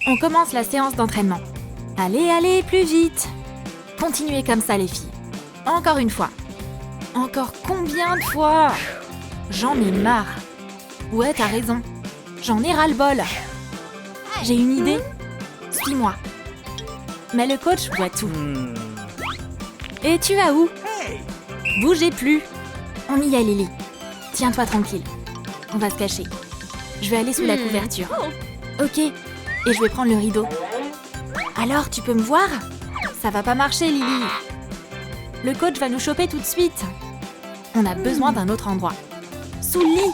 On commence la séance d'entraînement. Allez, allez, plus vite! Continuez comme ça, les filles. Encore une fois. Encore combien de fois? J'en ai marre. Ouais, t'as raison. J'en ai ras-le-bol. J'ai une idée. Suis-moi. Mais le coach voit tout. Et tu vas où? Bougez plus. On y est, Lily. Tiens-toi tranquille. On va se cacher. Je vais aller sous la couverture. Ok. Et je vais prendre le rideau. Alors, tu peux me voir? Ça va pas marcher, Lily. Le coach va nous choper tout de suite. On a besoin d'un autre endroit. Sous le lit.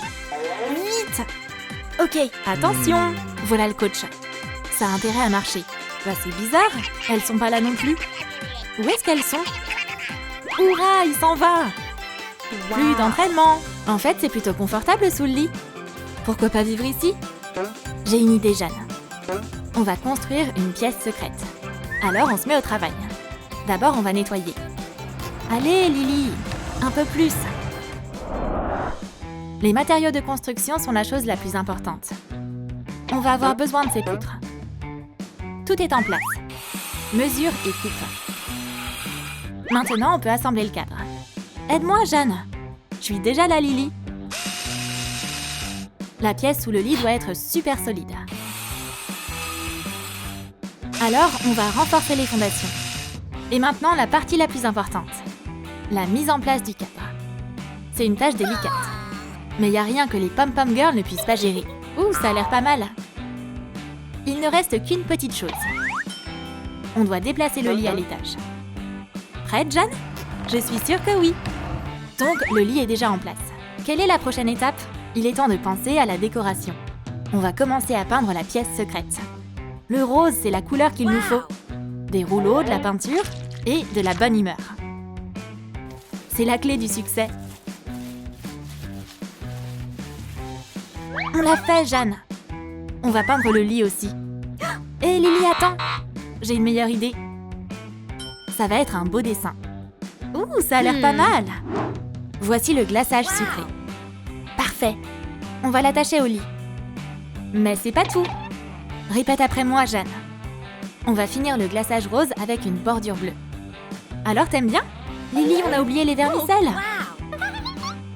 Vite. Ok, attention. Voilà le coach. Ça a intérêt à marcher. Bah, c'est bizarre. Elles sont pas là non plus. Où est-ce qu'elles sont? Hurrah, il s'en va. Plus d'entraînement. En fait, c'est plutôt confortable sous le lit. Pourquoi pas vivre ici? J'ai une idée, Jeanne. On va construire une pièce secrète. Alors, on se met au travail. D'abord, on va nettoyer. Allez, Lily, un peu plus. Les matériaux de construction sont la chose la plus importante. On va avoir besoin de ces poutres. Tout est en place. Mesure et coupe. Maintenant, on peut assembler le cadre. Aide-moi, Jeanne. Je suis déjà là, Lily. La pièce sous le lit doit être super solide. Alors, on va renforcer les fondations. Et maintenant, la partie la plus importante. La mise en place du cadre. C'est une tâche délicate. Mais il n'y a rien que les pom-pom girls ne puissent pas gérer. Ouh, ça a l'air pas mal. Il ne reste qu'une petite chose. On doit déplacer le lit à l'étage. Prête, Jeanne? Je suis sûre que oui. Donc, le lit est déjà en place. Quelle est la prochaine étape? Il est temps de penser à la décoration. On va commencer à peindre la pièce secrète. Le rose, c'est la couleur qu'il nous faut. Des rouleaux, de la peinture et de la bonne humeur. C'est la clé du succès. On l'a fait, Jeanne. On va peindre le lit aussi. Hé, Lily, attends. J'ai une meilleure idée. Ça va être un beau dessin. Ouh, ça a l'air pas mal. Voici le glaçage sucré. Parfait. On va l'attacher au lit. Mais c'est pas tout. Répète après moi, Jeanne. On va finir le glaçage rose avec une bordure bleue. Alors, t'aimes bien? Lily, on a oublié les vermicelles.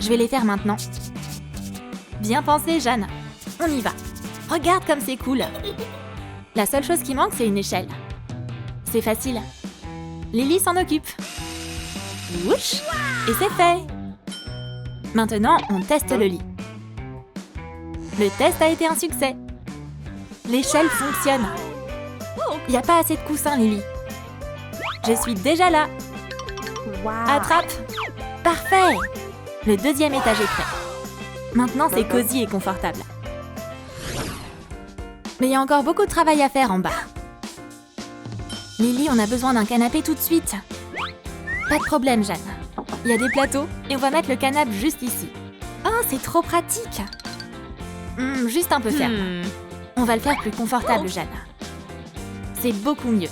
Je vais les faire maintenant. Bien pensé, Jeanne. On y va. Regarde comme c'est cool. La seule chose qui manque, c'est une échelle. C'est facile. Lily s'en occupe. Wouch! Et c'est fait. Maintenant, on teste le lit. Le test a été un succès. L'échelle fonctionne. Il n'y a pas assez de coussins, Lily. Je suis déjà là. Attrape. Parfait. Le deuxième étage est prêt. Maintenant, c'est cosy et confortable. Mais il y a encore beaucoup de travail à faire en bas. Lily, on a besoin d'un canapé tout de suite. Pas de problème, Jeanne. Il y a des plateaux et on va mettre le canapé juste ici. Oh, c'est trop pratique. Juste un peu ferme. On va le faire plus confortable, Jeanne. C'est beaucoup mieux.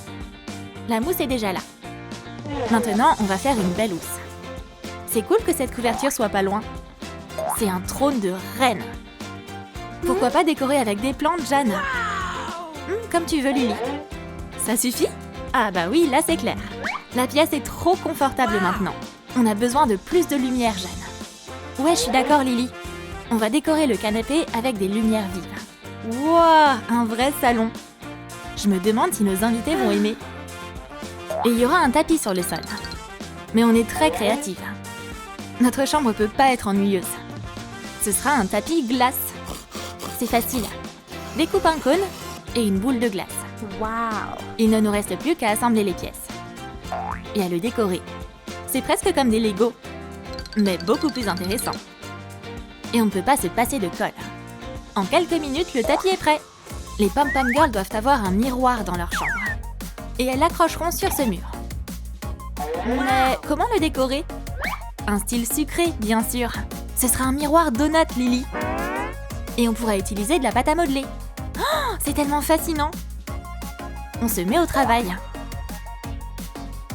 La mousse est déjà là. Maintenant, on va faire une belle housse. C'est cool que cette couverture soit pas loin. C'est un trône de reine. Pourquoi pas décorer avec des plantes, Jeanne? Comme tu veux, Lily. Ça suffit? Ah bah oui, là c'est clair. La pièce est trop confortable maintenant. On a besoin de plus de lumière, Jeanne. Ouais, je suis d'accord, Lily. On va décorer le canapé avec des lumières vives. Wouah, un vrai salon. Je me demande si nos invités vont aimer. Et il y aura un tapis sur le sol. Mais on est très créatifs. Notre chambre peut pas être ennuyeuse. Ce sera un tapis glace. C'est facile. Découpe un cône et une boule de glace. Wow! Il ne nous reste plus qu'à assembler les pièces. Et à le décorer. C'est presque comme des Lego, mais beaucoup plus intéressant. Et on ne peut pas se passer de colle. En quelques minutes, le tapis est prêt. Les pom-pom girls doivent avoir un miroir dans leur chambre. Et elles l'accrocheront sur ce mur. Mais comment le décorer? Un style sucré, bien sûr. Ce sera un miroir donut, Lily. Et on pourra utiliser de la pâte à modeler. Oh, c'est tellement fascinant. On se met au travail.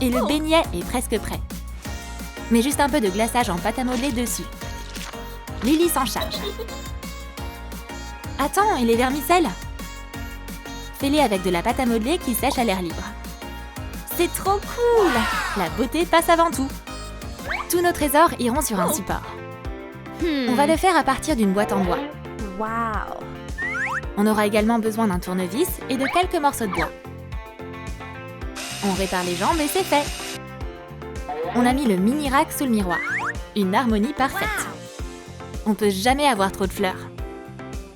Et le beignet est presque prêt. Mets juste un peu de glaçage en pâte à modeler dessus. Lily s'en charge. Attends, et les vermicelles? Fais-les avec de la pâte à modeler qui sèche à l'air libre. C'est trop cool! La beauté passe avant tout. Tous nos trésors iront sur un support. On va le faire à partir d'une boîte en bois. Wow. On aura également besoin d'un tournevis et de quelques morceaux de bois. On répare les jambes et c'est fait. On a mis le mini rack sous le miroir. Une harmonie parfaite. On peut jamais avoir trop de fleurs.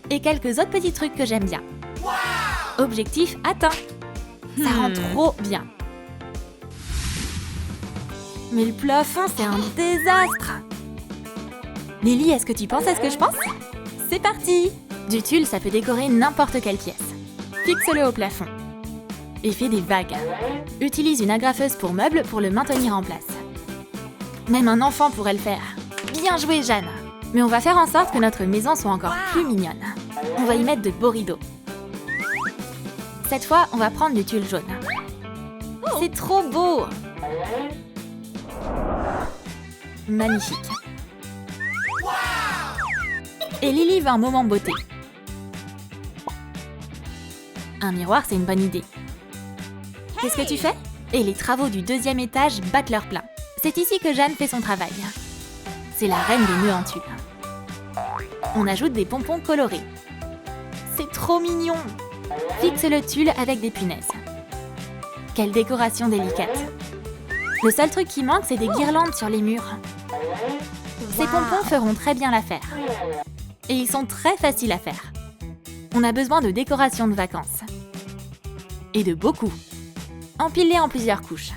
Et quelques autres petits trucs que j'aime bien. Objectif atteint. Ça rend trop bien. Mais le plafond, c'est un désastre. Lily, est-ce que tu penses à ce que je pense? C'est parti! Du tulle, ça peut décorer n'importe quelle pièce. Fixe-le au plafond. Et fais des vagues. Utilise une agrafeuse pour meubles pour le maintenir en place. Même un enfant pourrait le faire. Bien joué, Jeanne! Mais on va faire en sorte que notre maison soit encore plus mignonne. On va y mettre de beaux rideaux. Cette fois, on va prendre du tulle jaune. C'est trop beau! Magnifique. Et Lily veut un moment beauté. Un miroir, c'est une bonne idée. Qu'est-ce que tu fais? Et les travaux du 2e étage battent leur plein. C'est ici que Jeanne fait son travail. C'est la reine des nœuds en tulle. On ajoute des pompons colorés. C'est trop mignon! Fixe le tulle avec des punaises. Quelle décoration délicate! Le seul truc qui manque, c'est des guirlandes sur les murs. Ces pompons feront très bien l'affaire. Et ils sont très faciles à faire. On a besoin de décorations de vacances. Et de beaucoup. Empile-les en plusieurs couches.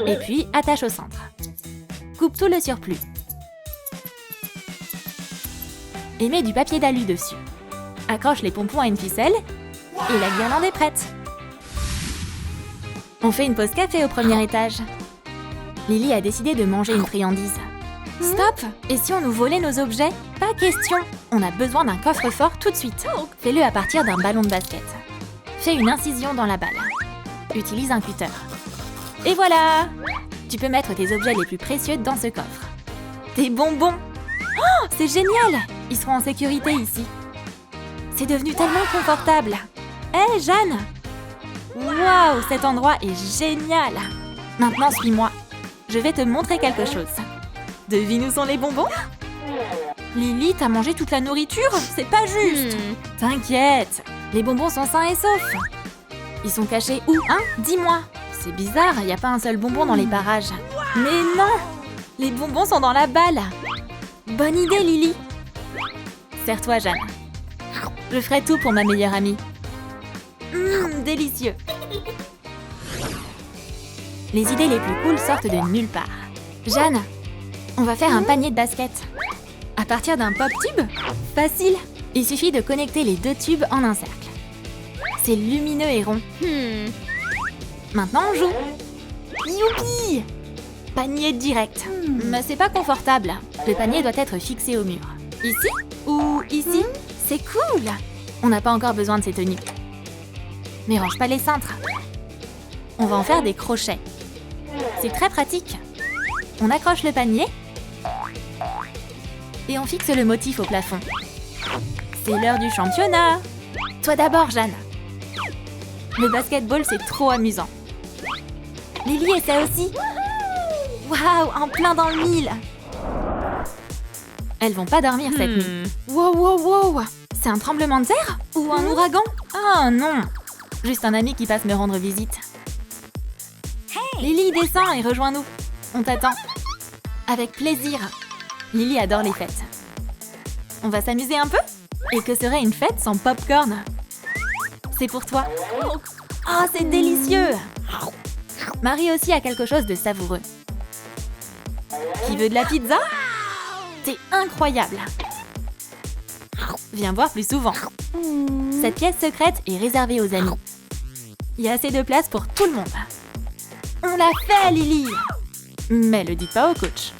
Et puis, attache au centre. Coupe tout le surplus. Et mets du papier d'alu dessus. Accroche les pompons à une ficelle. Et la guirlande est prête. On fait une pause café au 1er étage. Lily a décidé de manger une friandise. Stop! Et si on nous volait nos objets? Pas question! On a besoin d'un coffre-fort tout de suite. Fais-le à partir d'un ballon de basket. Fais une incision dans la balle. Utilise un cutter. Et voilà! Tu peux mettre tes objets les plus précieux dans ce coffre. Tes bonbons! Oh, c'est génial! Ils seront en sécurité ici. C'est devenu tellement confortable. Hé, Jeanne! Waouh, cet endroit est génial! Maintenant, suis-moi. Je vais te montrer quelque chose. Devine où sont les bonbons? Lily, t'as mangé toute la nourriture? C'est pas juste! T'inquiète, les bonbons sont sains et saufs. Ils sont cachés où, hein? Dis-moi. C'est bizarre, y a pas un seul bonbon dans les parages. Mais non! Les bonbons sont dans la balle. Bonne idée, Lily. Serre-toi, Jeanne. Je ferai tout pour ma meilleure amie. Délicieux. Les idées les plus cool sortent de nulle part. Jeanne, on va faire un panier de basket. À partir d'un pop-tube? Facile. Il suffit de connecter les 2 tubes en un cercle. C'est lumineux et rond. Maintenant, on joue. Youpi! Panier direct. Mais c'est pas confortable. Le panier doit être fixé au mur. Ici? Ou ici? C'est cool! On n'a pas encore besoin de ces tenues. Mais range pas les cintres. On va en faire des crochets. C'est très pratique. On accroche le panier. Et on fixe le motif au plafond. C'est l'heure du championnat. Toi d'abord, Jeanne. Le basketball, c'est trop amusant. Lily essaie aussi. Waouh, en plein dans le mille. Elles vont pas dormir cette nuit. Wow. C'est un tremblement de terre? Ou un ouragan? Oh non. Juste un ami qui passe me rendre visite. Lily, descends et rejoins-nous. On t'attend. Avec plaisir. Lily adore les fêtes. On va s'amuser un peu? Et que serait une fête sans popcorn? C'est pour toi. Oh, c'est délicieux! Marie aussi a quelque chose de savoureux. Qui veut de la pizza? C'est incroyable! Viens voir plus souvent. Cette pièce secrète est réservée aux amis. Il y a assez de place pour tout le monde. On l'a fait, Lily! Mais le dites pas au coach.